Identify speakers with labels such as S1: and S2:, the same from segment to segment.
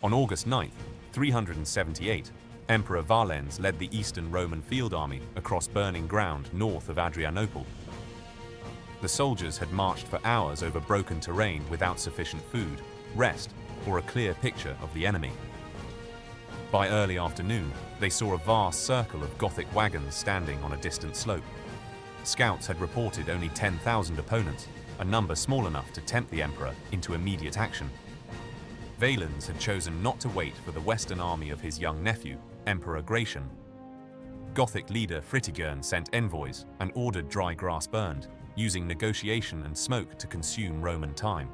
S1: On August 9, 378, Emperor Valens led the Eastern Roman field army across burning ground north of Adrianople. The soldiers had marched for hours over broken terrain without sufficient food, rest, or a clear picture of the enemy. By early afternoon, they saw a vast circle of Gothic wagons standing on a distant slope. Scouts had reported only 10,000 opponents, a number small enough to tempt the emperor into immediate action. Valens had chosen not to wait for the western army of his young nephew, Emperor Gratian. Gothic leader Fritigern sent envoys and ordered dry grass burned, using negotiation and smoke to consume Roman time.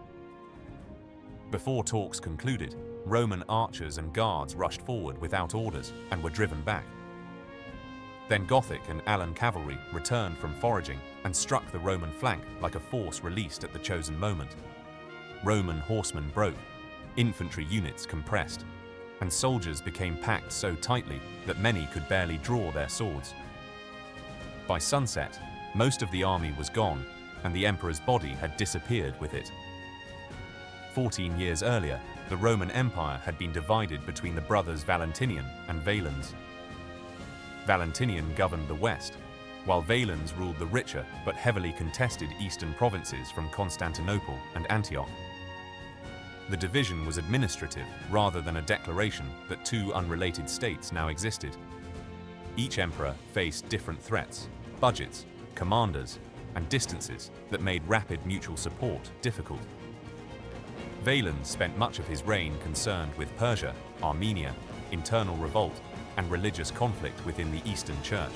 S1: Before talks concluded, Roman archers and guards rushed forward without orders and were driven back. Then Gothic and Alan cavalry returned from foraging and struck the Roman flank like a force released at the chosen moment. Roman horsemen broke, infantry units compressed, and soldiers became packed so tightly that many could barely draw their swords. By sunset, most of the army was gone, and the emperor's body had disappeared with it. 14 years earlier, the Roman Empire had been divided between the brothers Valentinian and Valens. Valentinian governed the west, while Valens ruled the richer but heavily contested eastern provinces from Constantinople and Antioch. The division was administrative rather than a declaration that two unrelated states now existed. Each emperor faced different threats, budgets, commanders, and distances that made rapid mutual support difficult. Valens spent much of his reign concerned with Persia, Armenia, internal revolt, and religious conflict within the Eastern Church.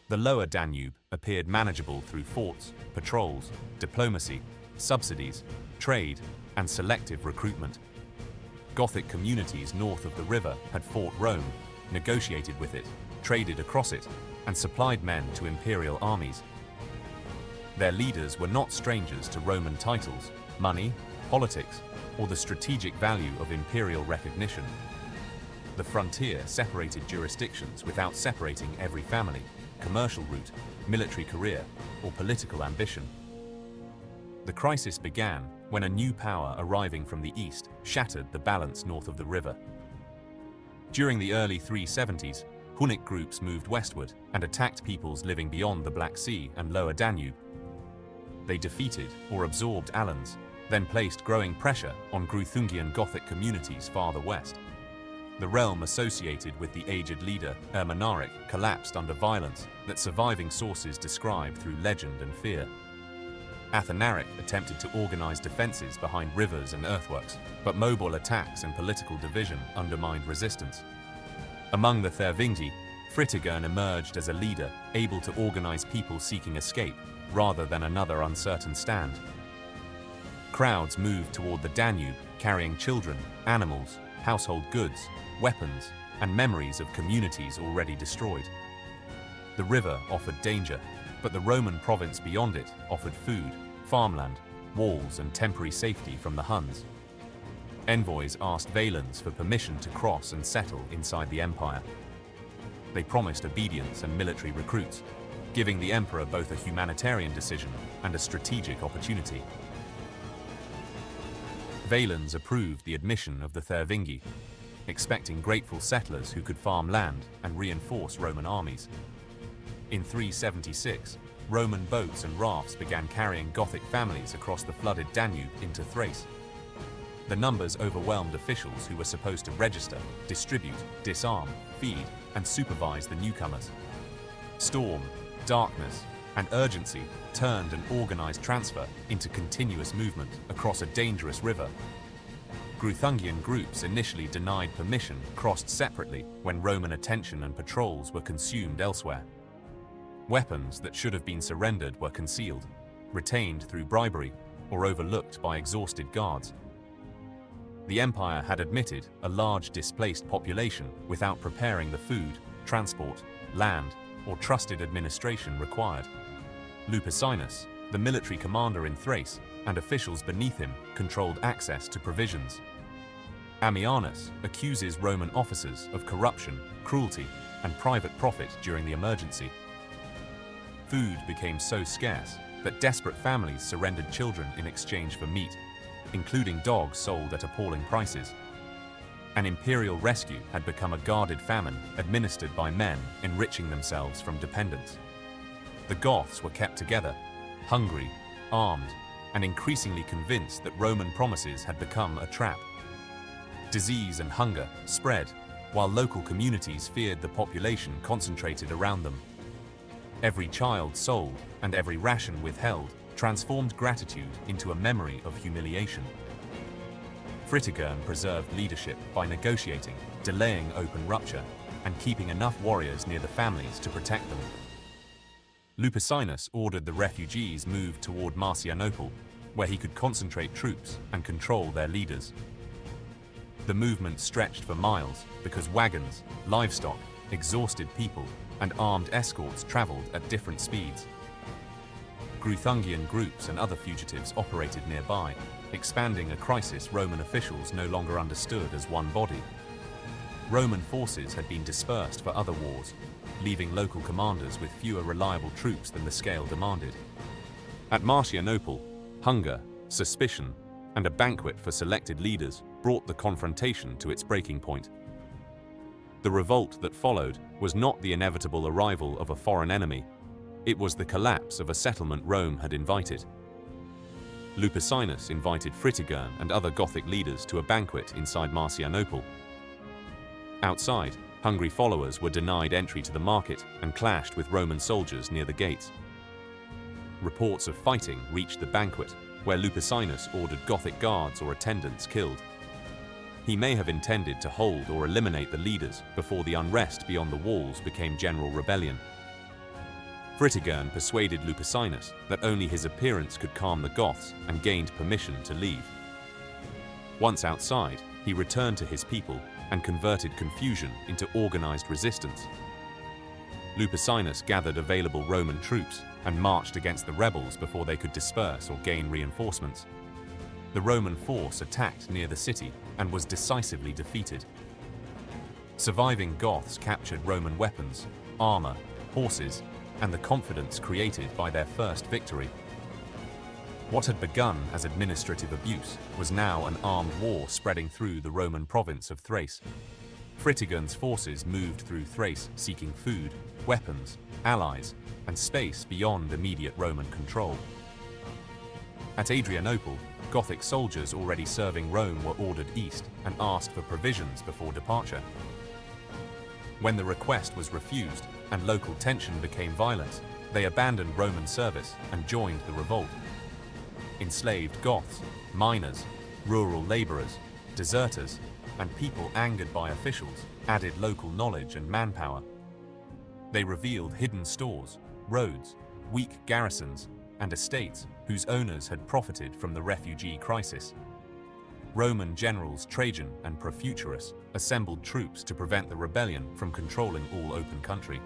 S1: The lower Danube appeared manageable through forts, patrols, diplomacy, subsidies, trade, and selective recruitment. Gothic communities north of the river had fought Rome, negotiated with it, traded across it, and supplied men to imperial armies. Their leaders were not strangers to Roman titles, money, politics, or the strategic value of imperial recognition. The frontier separated jurisdictions without separating every family, commercial route, military career, or political ambition. The crisis began when a new power arriving from the east shattered the balance north of the river. During the early 370s, Hunnic groups moved westward and attacked peoples living beyond the Black Sea and lower Danube. They defeated or absorbed Alans, then placed growing pressure on Greuthungian Gothic communities farther west. The realm associated with the aged leader, Ermanaric, collapsed under violence that surviving sources describe through legend and fear. Athanaric attempted to organize defenses behind rivers and earthworks, but mobile attacks and political division undermined resistance. Among the Thervingi, Fritigern emerged as a leader able to organize people seeking escape rather than another uncertain stand. Crowds moved toward the Danube, carrying children, animals, household goods, weapons, and memories of communities already destroyed. The river offered danger, but the Roman province beyond it offered food, farmland, walls, and temporary safety from the Huns. Envoys asked Valens for permission to cross and settle inside the empire. They promised obedience and military recruits, giving the emperor both a humanitarian decision and a strategic opportunity. Valens approved the admission of the Thervingi, expecting grateful settlers who could farm land and reinforce Roman armies. In 376, Roman boats and rafts began carrying Gothic families across the flooded Danube into Thrace. The numbers overwhelmed officials who were supposed to register, distribute, disarm, feed, and supervise the newcomers. Storm, darkness, and urgency turned an organized transfer into continuous movement across a dangerous river. Greuthungian groups initially denied permission crossed separately when Roman attention and patrols were consumed elsewhere. Weapons that should have been surrendered were concealed, retained through bribery, or overlooked by exhausted guards. The empire had admitted a large displaced population without preparing the food, transport, land, or trusted administration required. Lupicinus, the military commander in Thrace, and officials beneath him controlled access to provisions. Ammianus accuses Roman officers of corruption, cruelty, and private profit during the emergency. Food became so scarce that desperate families surrendered children in exchange for meat, including dogs sold at appalling prices. An imperial rescue had become a guarded famine administered by men enriching themselves from dependence. The Goths were kept together, hungry, armed, and increasingly convinced that Roman promises had become a trap. Disease and hunger spread, while local communities feared the population concentrated around them. Every child sold and every ration withheld transformed gratitude into a memory of humiliation. Fritigern preserved leadership by negotiating, delaying open rupture, and keeping enough warriors near the families to protect them. Lupicinus ordered the refugees move toward Marcianople, where he could concentrate troops and control their leaders. The movement stretched for miles because wagons, livestock, exhausted people, and armed escorts traveled at different speeds. Greuthungian groups and other fugitives operated nearby, expanding a crisis Roman officials no longer understood as one body. Roman forces had been dispersed for other wars, leaving local commanders with fewer reliable troops than the scale demanded. At Marcianople, hunger, suspicion, and a banquet for selected leaders brought the confrontation to its breaking point. The revolt that followed was not the inevitable arrival of a foreign enemy. It was the collapse of a settlement Rome had invited. Lupicinus invited Fritigern and other Gothic leaders to a banquet inside Marcianople. Outside, hungry followers were denied entry to the market and clashed with Roman soldiers near the gates. Reports of fighting reached the banquet, where Lupicinus ordered Gothic guards or attendants killed. He may have intended to hold or eliminate the leaders before the unrest beyond the walls became general rebellion. Fritigern persuaded Lupicinus that only his appearance could calm the Goths and gained permission to leave. Once outside, he returned to his people and converted confusion into organized resistance. Lupicinus gathered available Roman troops and marched against the rebels before they could disperse or gain reinforcements. The Roman force attacked near the city and was decisively defeated. Surviving Goths captured Roman weapons, armor, horses, and the confidence created by their first victory. What had begun as administrative abuse was now an armed war spreading through the Roman province of Thrace. Fritigern's forces moved through Thrace seeking food, weapons, allies, and space beyond immediate Roman control. At Adrianople, Gothic soldiers already serving Rome were ordered east and asked for provisions before departure. When the request was refused and local tension became violent, they abandoned Roman service and joined the revolt. Enslaved Goths, miners, rural laborers, deserters, and people angered by officials added local knowledge and manpower. They revealed hidden stores, roads, weak garrisons, and estates whose owners had profited from the refugee crisis. Roman generals Trajan and Profuturus assembled troops to prevent the rebellion from controlling all open country.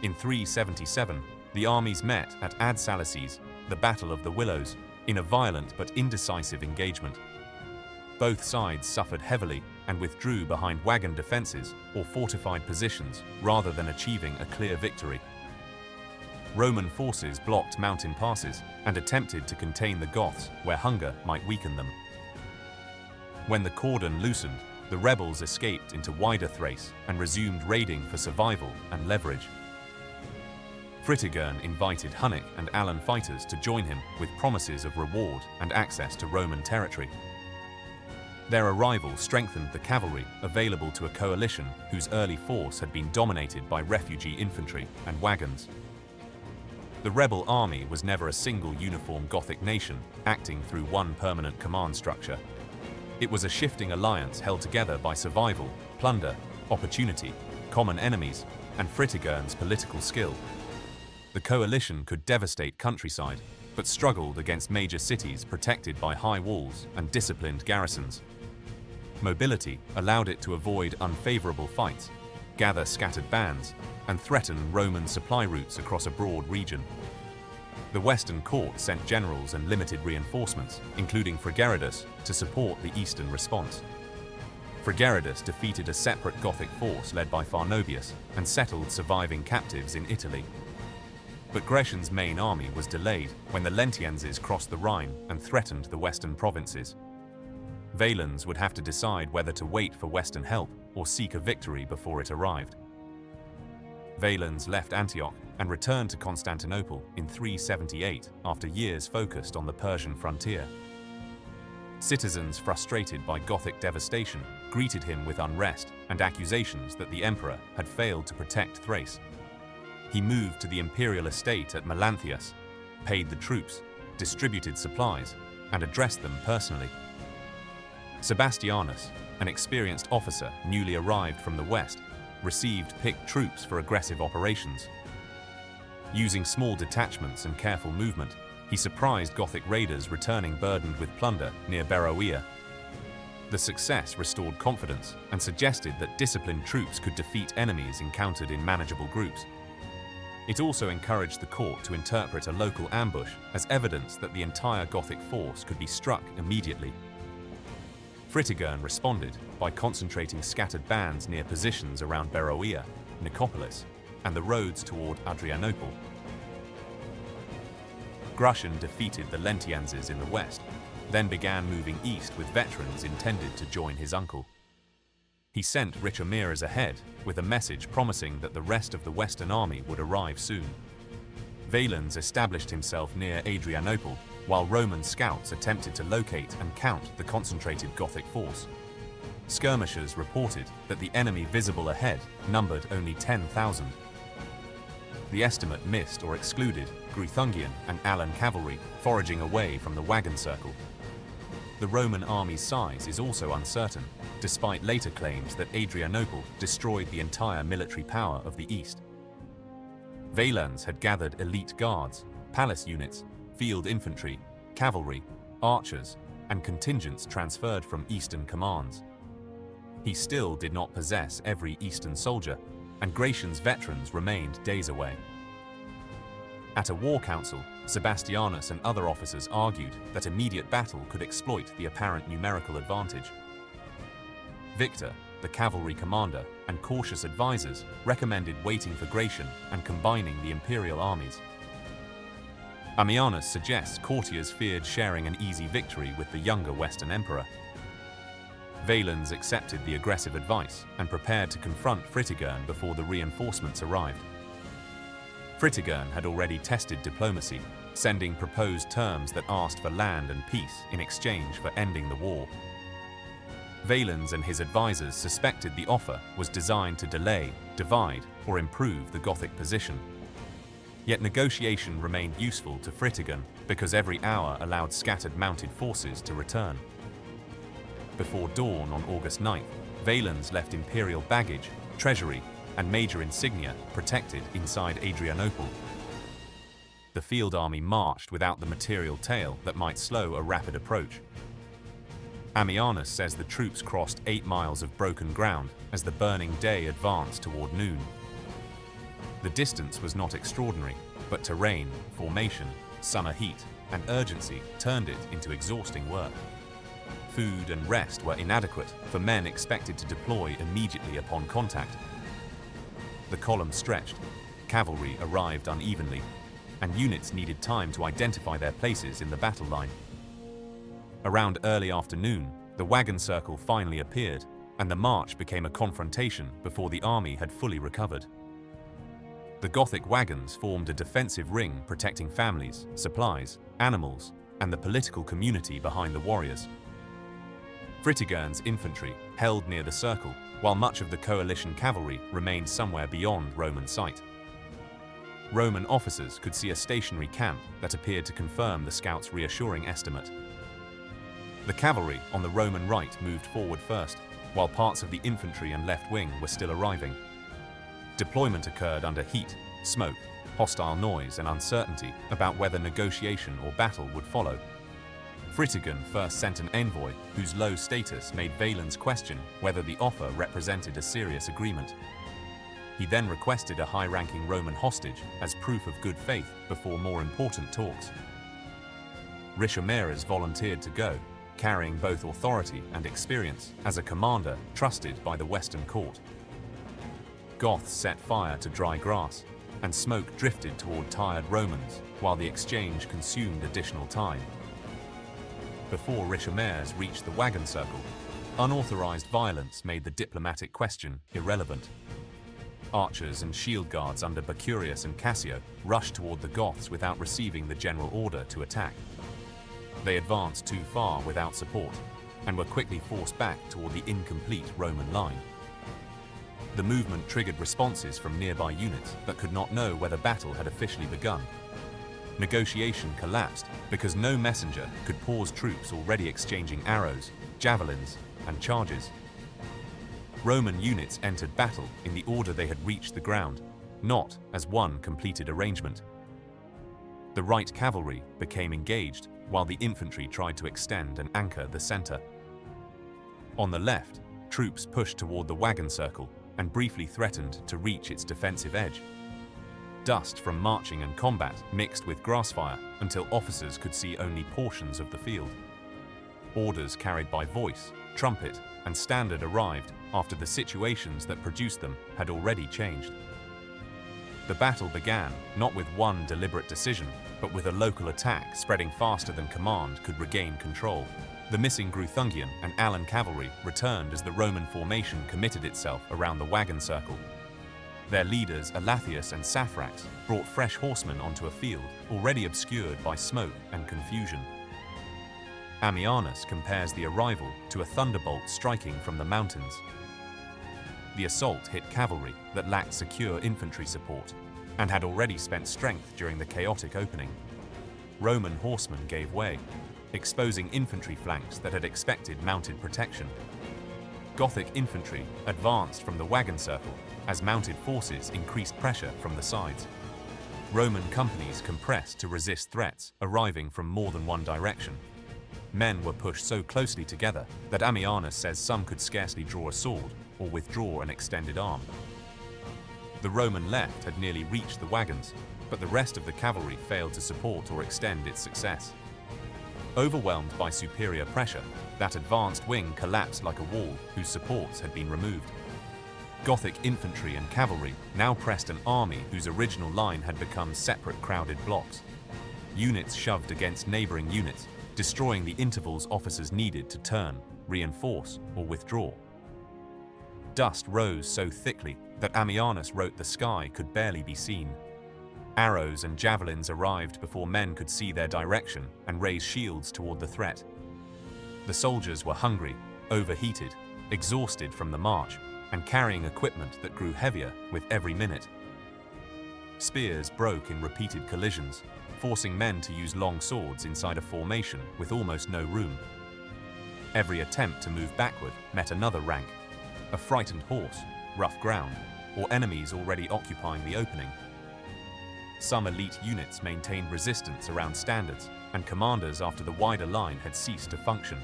S1: In 377, the armies met at Ad Salices, the Battle of the Willows, in a violent but indecisive engagement. Both sides suffered heavily and withdrew behind wagon defenses or fortified positions rather than achieving a clear victory. Roman forces blocked mountain passes and attempted to contain the Goths where hunger might weaken them. When the cordon loosened, the rebels escaped into wider Thrace and resumed raiding for survival and leverage. Fritigern invited Gothic and Alan fighters to join him with promises of reward and access to Roman territory. Their arrival strengthened the cavalry available to a coalition whose early force had been dominated by refugee infantry and wagons. The rebel army was never a single uniform Gothic nation acting through one permanent command structure. It was a shifting alliance held together by survival, plunder, opportunity, common enemies, and Fritigern's political skill. The coalition could devastate countryside, but struggled against major cities protected by high walls and disciplined garrisons. Mobility allowed it to avoid unfavorable fights, gather scattered bands, and threaten Roman supply routes across a broad region. The Western court sent generals and limited reinforcements, including Fritigern, to support the eastern response. Fritigern defeated a separate Gothic force led by Farnobius and settled surviving captives in Italy. But Gratian's main army was delayed when the Lentienses crossed the Rhine and threatened the western provinces. Valens would have to decide whether to wait for Western help or seek a victory before it arrived. Valens left Antioch and returned to Constantinople in 378 after years focused on the Persian frontier. Citizens frustrated by Gothic devastation greeted him with unrest and accusations that the emperor had failed to protect Thrace. He moved to the imperial estate at Melanthius, paid the troops, distributed supplies, and addressed them personally. Sebastianus, an experienced officer newly arrived from the west, received picked troops for aggressive operations. Using small detachments and careful movement, he surprised Gothic raiders returning burdened with plunder near Beroea. The success restored confidence and suggested that disciplined troops could defeat enemies encountered in manageable groups. It also encouraged the court to interpret a local ambush as evidence that the entire Gothic force could be struck immediately. Fritigern responded by concentrating scattered bands near positions around Beroea, Nicopolis, and the roads toward Adrianople. Gratian defeated the Lentienses in the west, then began moving east with veterans intended to join his uncle. He sent rich emirs ahead with a message promising that the rest of the Western army would arrive soon. Valens established himself near Adrianople, while Roman scouts attempted to locate and count the concentrated Gothic force. Skirmishers reported that the enemy visible ahead numbered only 10,000. The estimate missed or excluded Gothic and Alan cavalry foraging away from the wagon circle. The Roman army's size is also uncertain, despite later claims that Adrianople destroyed the entire military power of the east. Valens had gathered elite guards, palace units, field infantry, cavalry, archers, and contingents transferred from eastern commands. He still did not possess every eastern soldier, and Gratian's veterans remained days away. At a war council, Sebastianus and other officers argued that immediate battle could exploit the apparent numerical advantage. Victor, the cavalry commander, and cautious advisors recommended waiting for Gratian and combining the imperial armies. Ammianus suggests courtiers feared sharing an easy victory with the younger Western emperor. Valens accepted the aggressive advice and prepared to confront Fritigern before the reinforcements arrived. Fritigern had already tested diplomacy, sending proposed terms that asked for land and peace in exchange for ending the war. Valens and his advisors suspected the offer was designed to delay, divide, or improve the Gothic position. Yet negotiation remained useful to Fritigern because every hour allowed scattered mounted forces to return. Before dawn on August 9th, Valens left imperial baggage, treasury, and major insignia protected inside Adrianople. The field army marched without the material tail that might slow a rapid approach. Ammianus says the troops crossed 8 miles of broken ground as the burning day advanced toward noon. The distance was not extraordinary, but terrain, formation, summer heat, and urgency turned it into exhausting work. Food and rest were inadequate for men expected to deploy immediately upon contact. The column stretched, cavalry arrived unevenly, and units needed time to identify their places in the battle line. Around early afternoon, the wagon circle finally appeared, and the march became a confrontation before the army had fully recovered. The Gothic wagons formed a defensive ring protecting families, supplies, animals, and the political community behind the warriors. Fritigern's infantry held near the circle, while much of the coalition cavalry remained somewhere beyond Roman sight. Roman officers could see a stationary camp that appeared to confirm the scouts' reassuring estimate. The cavalry on the Roman right moved forward first, while parts of the infantry and left wing were still arriving. Deployment occurred under heat, smoke, hostile noise, and uncertainty about whether negotiation or battle would follow. Fritigern first sent an envoy whose low status made Valens question whether the offer represented a serious agreement. He then requested a high-ranking Roman hostage as proof of good faith before more important talks. Ricimeres volunteered to go, carrying both authority and experience as a commander trusted by the Western court. Goths set fire to dry grass, and smoke drifted toward tired Romans while the exchange consumed additional time. before Richemers reached the wagon circle, unauthorized violence made the diplomatic question irrelevant. Archers and shield guards under Bacurius and Cassio rushed toward the Goths without receiving the general order to attack. They advanced too far without support, and were quickly forced back toward the incomplete Roman line. The movement triggered responses from nearby units that could not know whether battle had officially begun. Negotiation collapsed because no messenger could pause troops already exchanging arrows, javelins, and charges. Roman units entered battle in the order they had reached the ground, not as one completed arrangement. The right cavalry became engaged while the infantry tried to extend and anchor the center. On the left, troops pushed toward the wagon circle and briefly threatened to reach its defensive edge. Dust from marching and combat mixed with grassfire until officers could see only portions of the field. Orders carried by voice, trumpet, and standard arrived after the situations that produced them had already changed. The battle began not with one deliberate decision, but with a local attack spreading faster than command could regain control. The missing Gratian and Alan cavalry returned as the Roman formation committed itself around the wagon circle. Their leaders, Elathius and Saphrax, brought fresh horsemen onto a field already obscured by smoke and confusion. Ammianus compares the arrival to a thunderbolt striking from the mountains. The assault hit cavalry that lacked secure infantry support and had already spent strength during the chaotic opening. Roman horsemen gave way, exposing infantry flanks that had expected mounted protection. Gothic infantry advanced from the wagon circle as mounted forces increased pressure from the sides. Roman companies compressed to resist threats arriving from more than one direction. Men were pushed so closely together that Ammianus says some could scarcely draw a sword or withdraw an extended arm. The Roman left had nearly reached the wagons, but the rest of the cavalry failed to support or extend its success. Overwhelmed by superior pressure, that advanced wing collapsed like a wall whose supports had been removed. Gothic infantry and cavalry now pressed an army whose original line had become separate crowded blocks. Units shoved against neighboring units, destroying the intervals officers needed to turn, reinforce, or withdraw. Dust rose so thickly that Ammianus wrote the sky could barely be seen. Arrows and javelins arrived before men could see their direction and raise shields toward the threat. The soldiers were hungry, overheated, exhausted from the march, and carrying equipment that grew heavier with every minute. Spears broke in repeated collisions, forcing men to use long swords inside a formation with almost no room. Every attempt to move backward met another rank: a frightened horse, rough ground, or enemies already occupying the opening. Some elite units maintained resistance around standards, and commanders after the wider line had ceased to function.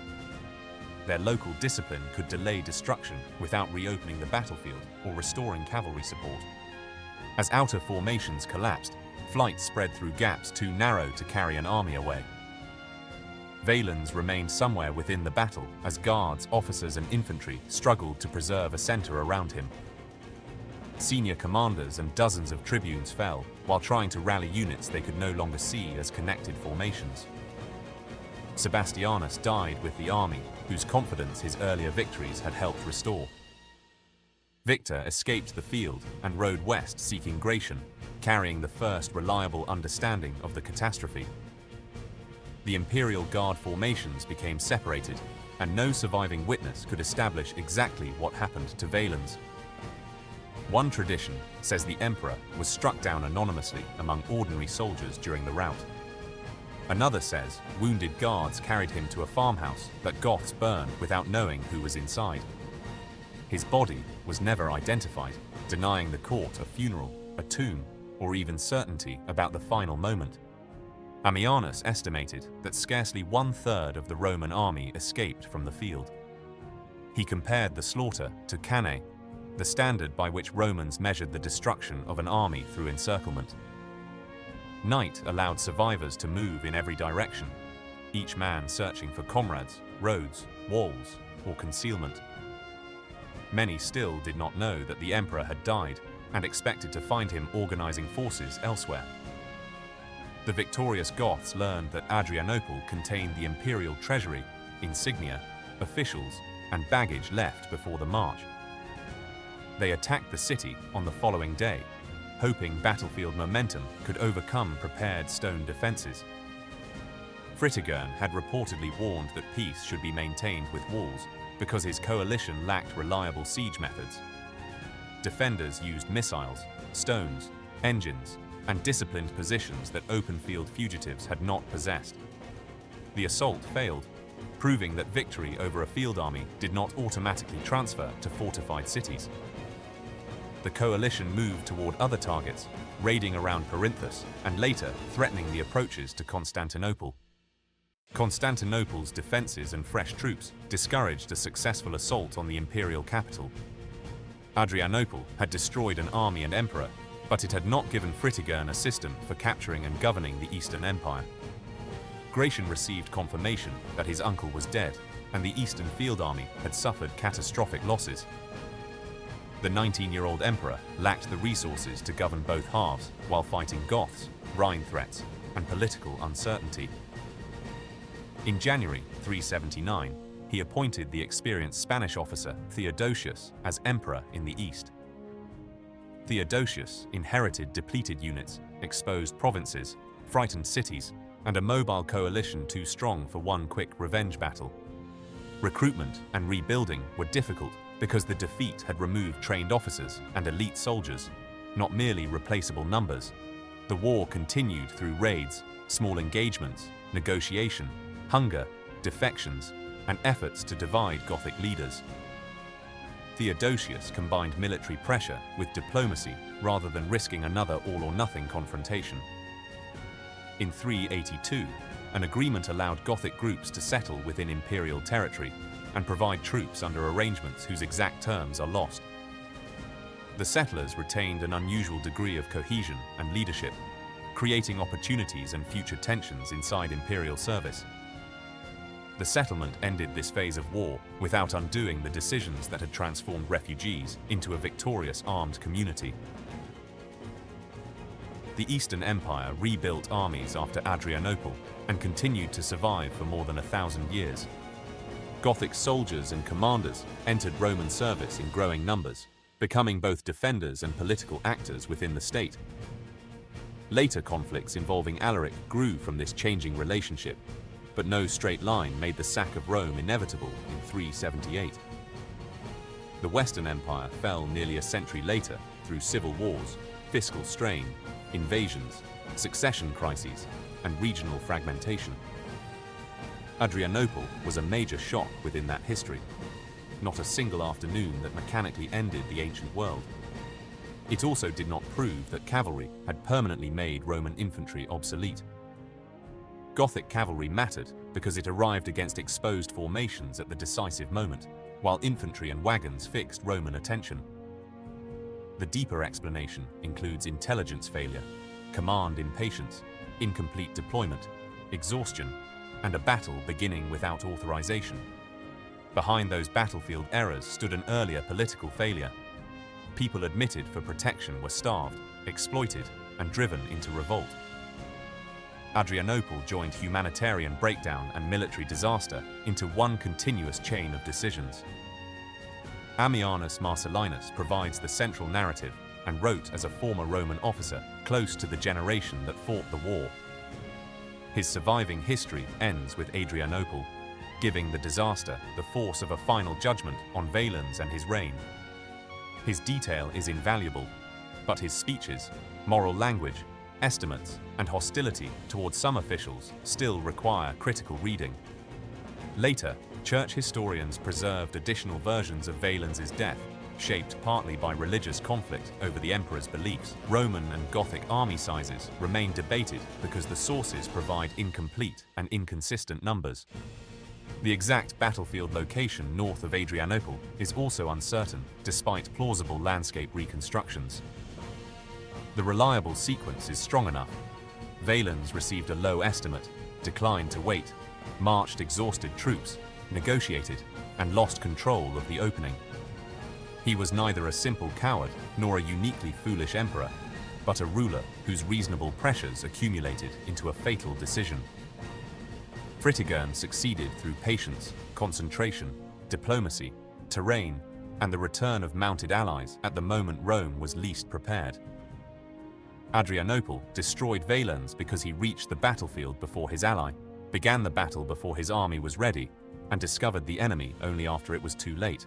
S1: Their local discipline could delay destruction without reopening the battlefield or restoring cavalry support. As outer formations collapsed, flight spread through gaps too narrow to carry an army away. Valens remained somewhere within the battle as guards, officers, and infantry struggled to preserve a center around him. Senior commanders and dozens of tribunes fell while trying to rally units they could no longer see as connected formations. Sebastianus died with the army, whose confidence his earlier victories had helped restore. Victor escaped the field and rode west seeking Gratian, carrying the first reliable understanding of the catastrophe. The Imperial Guard formations became separated, and no surviving witness could establish exactly what happened to Valens. One tradition says the emperor was struck down anonymously among ordinary soldiers during the rout. Another says wounded guards carried him to a farmhouse that Goths burned without knowing who was inside. His body was never identified, denying the court a funeral, a tomb, or even certainty about the final moment. Ammianus estimated that scarcely 1/3 of the Roman army escaped from the field. He compared the slaughter to cannae, the standard by which Romans measured the destruction of an army through encirclement. Night allowed survivors to move in every direction, each man searching for comrades, roads, walls, or concealment. Many still did not know that the emperor had died and expected to find him organizing forces elsewhere. The victorious Goths learned that Adrianople contained the imperial treasury, insignia, officials, and baggage left before the march. They attacked the city on the following day, hoping battlefield momentum could overcome prepared stone defenses. Fritigern had reportedly warned that peace should be maintained with walls because his coalition lacked reliable siege methods. Defenders used missiles, stones, engines, and disciplined positions that open-field fugitives had not possessed. The assault failed, proving that victory over a field army did not automatically transfer to fortified cities. The coalition moved toward other targets, raiding around Perinthus and later threatening the approaches to Constantinople. Constantinople's defenses and fresh troops discouraged a successful assault on the imperial capital. Adrianople had destroyed an army and emperor, but it had not given Fritigern a system for capturing and governing the Eastern Empire. Gratian received confirmation that his uncle was dead, and the Eastern field army had suffered catastrophic losses. The 19-year-old emperor lacked the resources to govern both halves while fighting Goths, Rhine threats, and political uncertainty. In January 379, he appointed the experienced Spanish officer Theodosius as emperor in the east. Theodosius inherited depleted units, exposed provinces, frightened cities, and a mobile coalition too strong for one quick revenge battle. Recruitment and rebuilding were difficult because the defeat had removed trained officers and elite soldiers, not merely replaceable numbers. The war continued through raids, small engagements, negotiation, hunger, defections, and efforts to divide Gothic leaders. Theodosius combined military pressure with diplomacy rather than risking another all-or-nothing confrontation. In 382, an agreement allowed Gothic groups to settle within imperial territory and provide troops under arrangements whose exact terms are lost. The settlers retained an unusual degree of cohesion and leadership, creating opportunities and future tensions inside imperial service. The settlement ended this phase of war without undoing the decisions that had transformed refugees into a victorious armed community. The Eastern Empire rebuilt armies after Adrianople and continued to survive for more than 1,000 years. Gothic soldiers and commanders entered Roman service in growing numbers, becoming both defenders and political actors within the state. Later conflicts involving Alaric grew from this changing relationship, but no straight line made the sack of Rome inevitable in 378. The Western Empire fell nearly a century later through civil wars, fiscal strain, invasions, succession crises, and regional fragmentation. Adrianople was a major shock within that history, not a single afternoon that mechanically ended the ancient world. It also did not prove that cavalry had permanently made Roman infantry obsolete. Gothic cavalry mattered because it arrived against exposed formations at the decisive moment, while infantry and wagons fixed Roman attention. The deeper explanation includes intelligence failure, command impatience, incomplete deployment, exhaustion, and a battle beginning without authorization. Behind those battlefield errors stood an earlier political failure. People admitted for protection were starved, exploited, and driven into revolt. Adrianople joined humanitarian breakdown and military disaster into one continuous chain of decisions. Ammianus Marcellinus provides the central narrative and wrote as a former Roman officer close to the generation that fought the war. His surviving history ends with Adrianople, giving the disaster the force of a final judgment on Valens and his reign. His detail is invaluable, but his speeches, moral language, estimates, and hostility towards some officials still require critical reading. Later, church historians preserved additional versions of Valens's death, shaped partly by religious conflict over the emperor's beliefs. Roman and Gothic army sizes remain debated because the sources provide incomplete and inconsistent numbers. The exact battlefield location north of Adrianople is also uncertain, despite plausible landscape reconstructions. The reliable sequence is strong enough. Valens received a low estimate, declined to wait, marched exhausted troops, negotiated, and lost control of the opening. He was neither a simple coward nor a uniquely foolish emperor. but a ruler whose reasonable pressures accumulated into a fatal decision. Fritigern succeeded through patience, concentration, diplomacy, terrain, and the return of mounted allies at the moment Rome was least prepared. Adrianople destroyed Valens because he reached the battlefield before his ally, began the battle before his army was ready, and discovered the enemy only after it was too late.